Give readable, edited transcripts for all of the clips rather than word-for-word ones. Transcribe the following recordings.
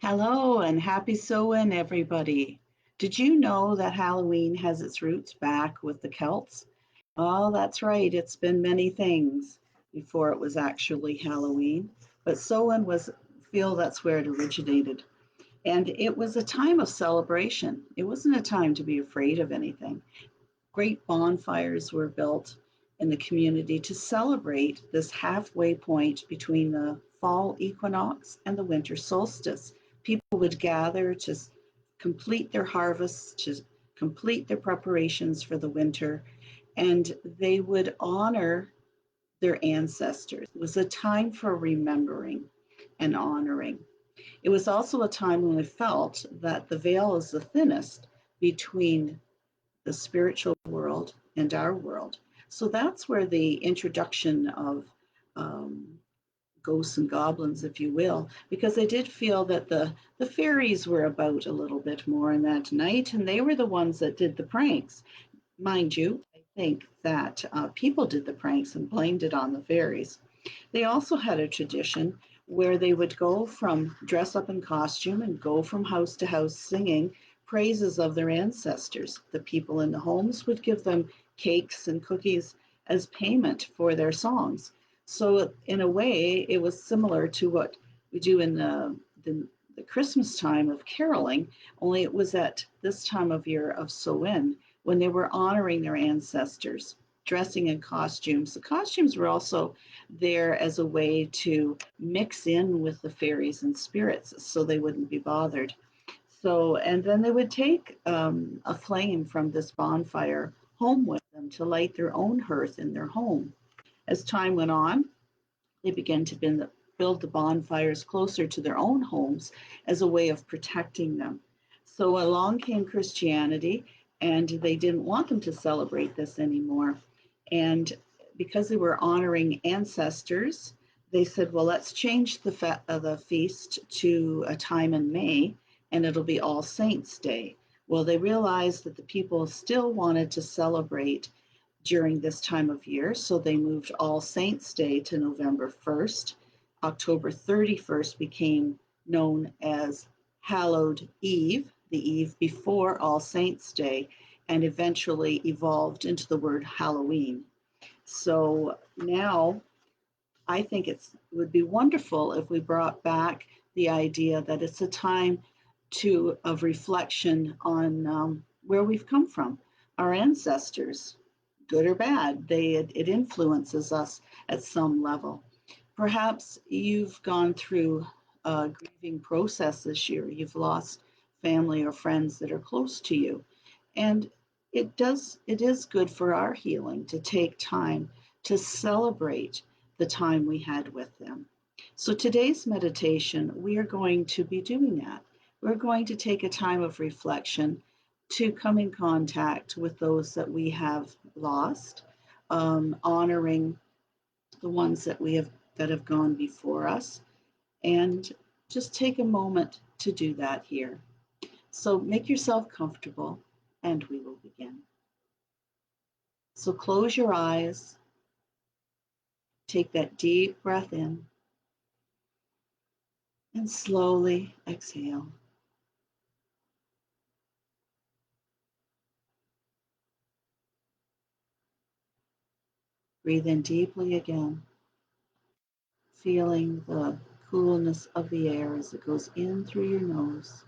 Hello and happy Samhain, everybody. Did you know that Halloween has its roots back with the Celts? Oh, that's right. It's been many things before it was actually Halloween, but Samhain feel that's where it originated. And it was a time of celebration. It wasn't a time to be afraid of anything. Great bonfires were built in the community to celebrate this halfway point between the fall equinox and the winter solstice. People would gather to complete their harvests, to complete their preparations for the winter, and they would honor their ancestors. It was a time for remembering and honoring. It was also a time when we felt that the veil is the thinnest between the spiritual world and our world. So that's where the introduction of um, ghosts and goblins, if you will, because I did feel that the fairies were about a little bit more in that night, and they were the ones that did the pranks. Mind you, I think that people did the pranks and blamed it on the fairies. They also had a tradition where they would go from dress up in costume and go from house to house singing praises of their ancestors. The people in the homes would give them cakes and cookies as payment for their songs. So, in a way, it was similar to what we do in the Christmas time of caroling, only it was at this time of year of Samhain when they were honoring their ancestors, dressing in costumes. The costumes were also there as a way to mix in with the fairies and spirits so they wouldn't be bothered. So, and then they would take a flame from this bonfire home with them to light their own hearth in their home. As time went on, they began to build the bonfires closer to their own homes as a way of protecting them. So along came Christianity, and they didn't want them to celebrate this anymore. And because they were honoring ancestors, they said, well, let's change the feast to a time in May, and it'll be All Saints' Day. Well, they realized that the people still wanted to celebrate during this time of year. So they moved All Saints' Day to November 1st. October 31st became known as Hallowed Eve, the eve before All Saints' Day, and eventually evolved into the word Halloween. So now I think it would be wonderful if we brought back the idea that it's a time of reflection on where we've come from, our ancestors, good or bad. It influences us at some level. Perhaps you've gone through a grieving process this year. You've lost family or friends that are close to you, and it is good for our healing to take time to celebrate the time we had with them. So today's meditation, we are going to be doing that. We're going to take a time of reflection to come in contact with those that we have lost, honoring the ones that have gone before us, and just take a moment to do that here. So make yourself comfortable, and we will begin. So close your eyes, take that deep breath in, and slowly exhale. Breathe in deeply again, feeling the coolness of the air as it goes in through your nose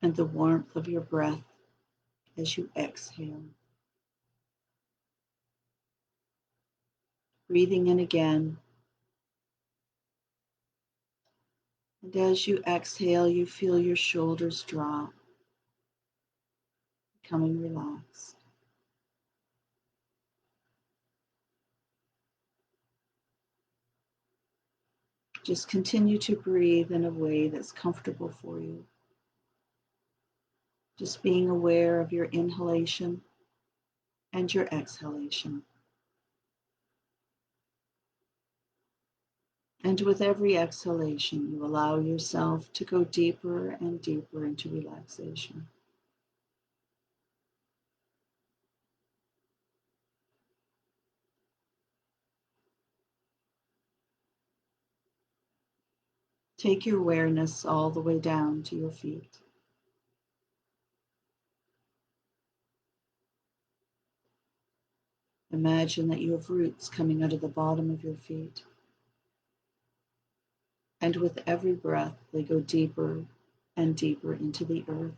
and the warmth of your breath as you exhale. Breathing in again. And as you exhale, you feel your shoulders drop, becoming relaxed. Just continue to breathe in a way that's comfortable for you. Just being aware of your inhalation and your exhalation. And with every exhalation, you allow yourself to go deeper and deeper into relaxation. Take your awareness all the way down to your feet. Imagine that you have roots coming out of the bottom of your feet. And with every breath, they go deeper and deeper into the earth,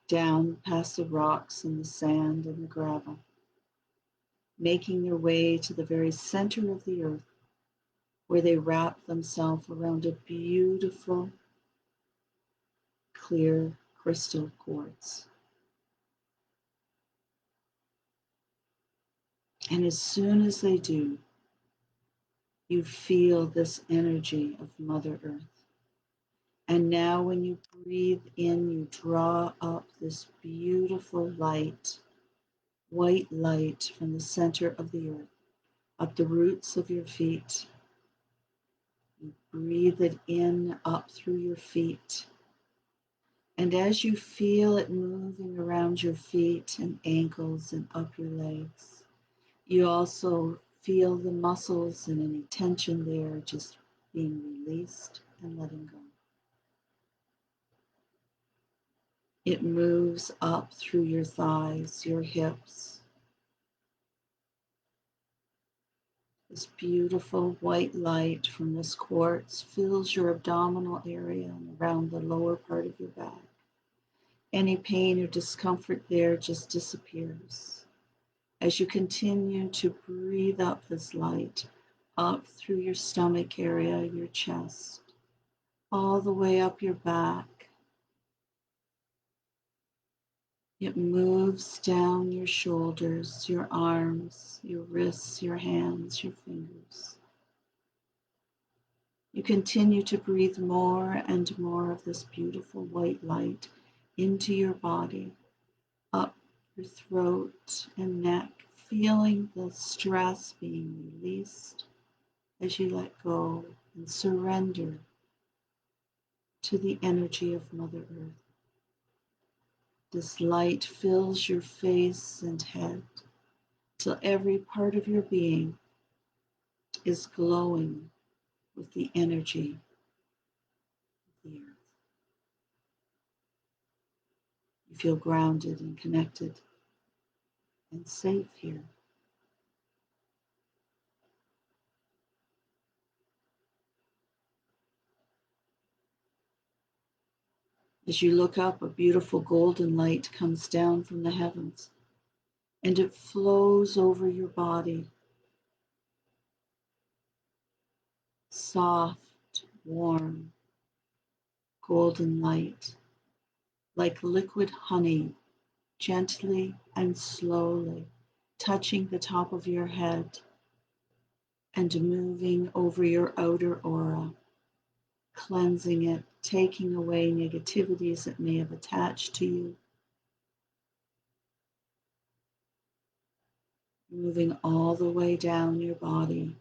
down past the rocks and the sand and the gravel, making their way to the very center of the earth, where they wrap themselves around a beautiful, clear crystal quartz. And as soon as they do, you feel this energy of Mother Earth. And now when you breathe in, you draw up this beautiful light, white light from the center of the earth, up the roots of your feet. You breathe it in up through your feet. And as you feel it moving around your feet and ankles and up your legs, you also feel the muscles and any tension there just being released and letting go. It moves up through your thighs, your hips. This beautiful white light from this quartz fills your abdominal area and around the lower part of your back. Any pain or discomfort there just disappears as you continue to breathe up this light up through your stomach area, your chest, all the way up your back. It moves down your shoulders, your arms, your wrists, your hands, your fingers. You continue to breathe more and more of this beautiful white light into your body, up your throat and neck, feeling the stress being released as you let go and surrender to the energy of Mother Earth. This light fills your face and head till every part of your being is glowing with the energy of the earth. You feel grounded and connected and safe here. As you look up, a beautiful golden light comes down from the heavens and it flows over your body. Soft, warm, golden light, like liquid honey, gently and slowly touching the top of your head and moving over your outer aura, cleansing it, taking away negativities that may have attached to you, moving all the way down your body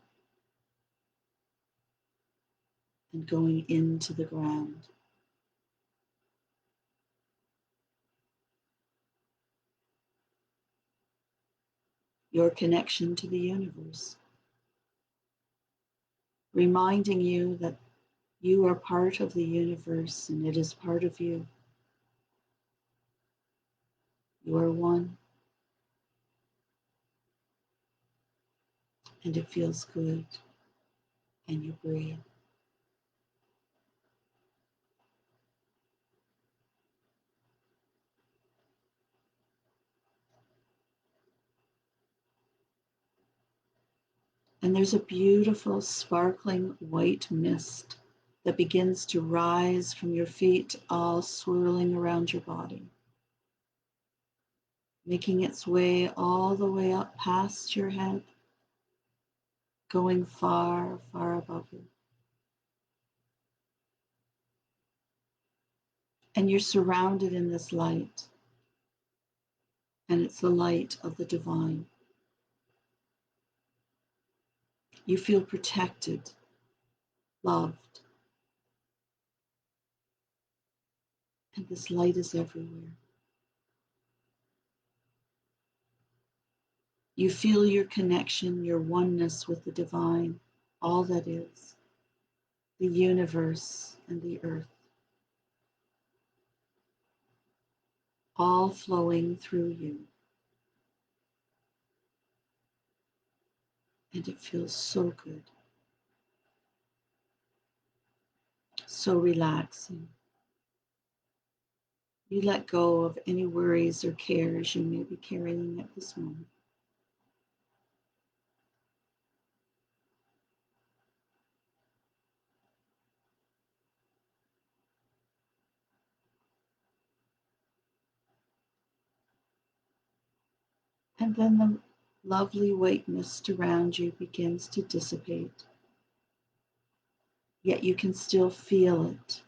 and going into the ground. Your connection to the universe, reminding you that you are part of the universe and it is part of you. You are one, and it feels good, and you breathe. And there's a beautiful sparkling white mist that begins to rise from your feet, all swirling around your body, making its way all the way up past your head, going far, far above you. And you're surrounded in this light, and it's the light of the divine. You feel protected, loved, and this light is everywhere. You feel your connection, your oneness with the divine, all that is. the universe, and the earth, all flowing through you. And it feels so good, so relaxing. You let go of any worries or cares you may be carrying at this moment. And then the lovely white mist around you begins to dissipate, yet you can still feel it.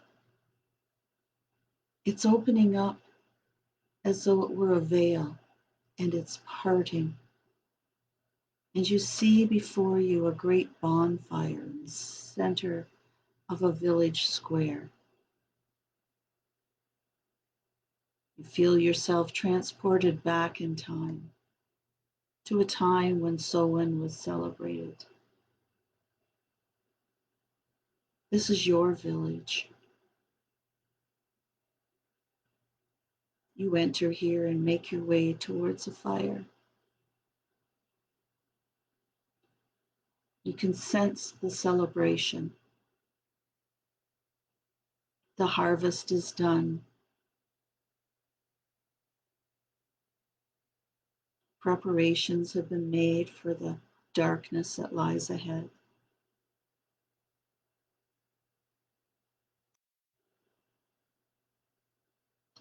It's opening up as though it were a veil, and it's parting. And you see before you a great bonfire in the center of a village square. You feel yourself transported back in time to a time when Samhain was celebrated. This is your village. You enter here and make your way towards a fire. You can sense the celebration. The harvest is done. Preparations have been made for the darkness that lies ahead.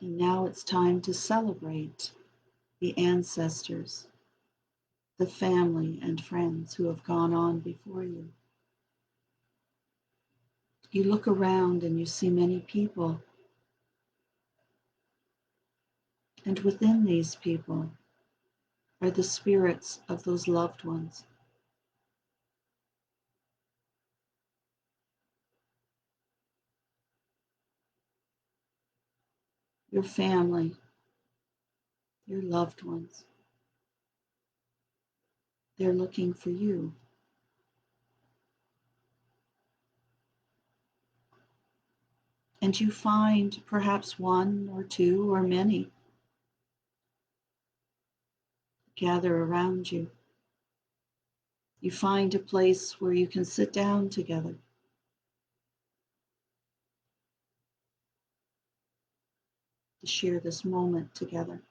And now it's time to celebrate the ancestors, the family and friends who have gone on before you. You look around and you see many people, and within these people are the spirits of those loved ones. Your family, your loved ones. They're looking for you. And you find perhaps one or two or many gather around you. You find a place where you can sit down together. To share this moment together.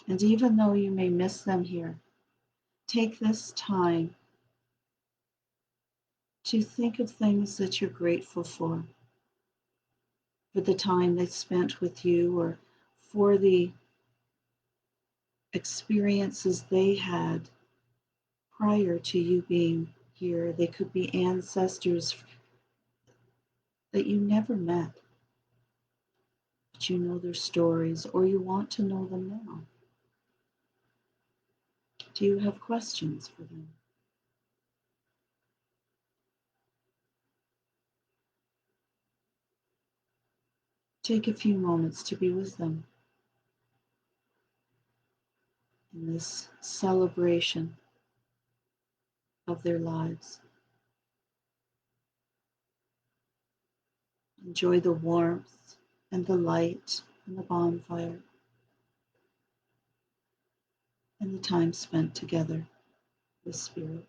And even though you may miss them here, take this time to think of things that you're grateful for the time they spent with you, or for the experiences they had prior to you being here. They could be ancestors that you never met, but you know their stories, or you want to know them now. Do you have questions for them? Take a few moments to be with them in this celebration of their lives. Enjoy the warmth and the light and the bonfire and the time spent together with Spirit.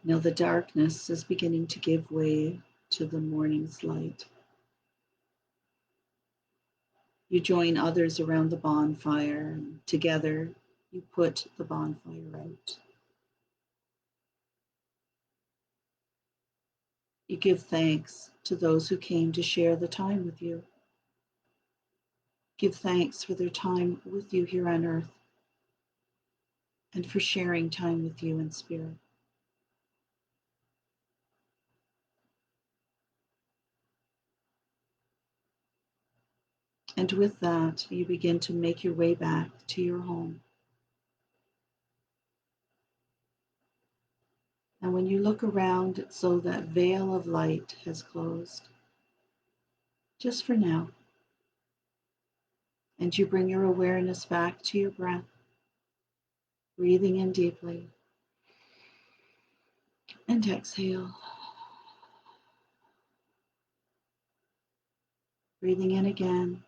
Now the darkness is beginning to give way to the morning's light. You join others around the bonfire, and together you put the bonfire out. You give thanks to those who came to share the time with you. Give thanks for their time with you here on earth and for sharing time with you in spirit. And with that, you begin to make your way back to your home. And when you look around, it's so that veil of light has closed, just for now. And you bring your awareness back to your breath, breathing in deeply, and exhale. Breathing in again,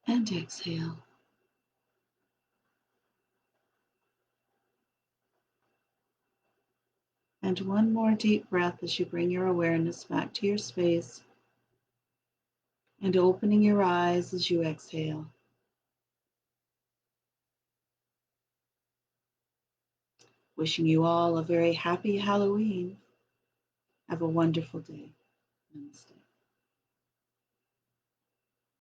and exhale. And one more deep breath as you bring your awareness back to your space and opening your eyes as you exhale. Wishing you all a very happy Halloween. Have a wonderful day. Namaste.